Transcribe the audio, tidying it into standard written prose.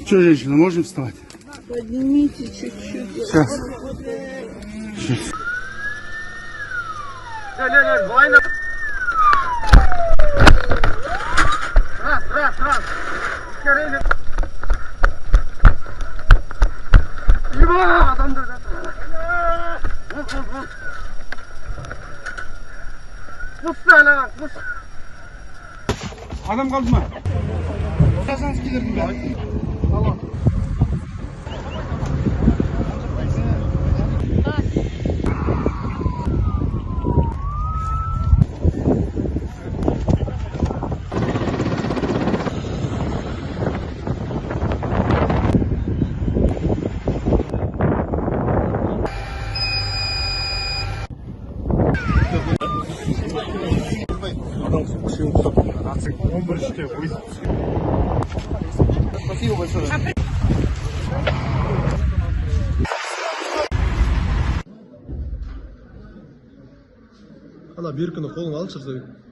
Что, женщина, можем вставать? Поднимите чуть-чуть. Сейчас. Раз. Adam kaldı mı? Kasanız gelirdim ben. Allah. Спасибо большое. Ана беркіні қолыңа алып шырзабек.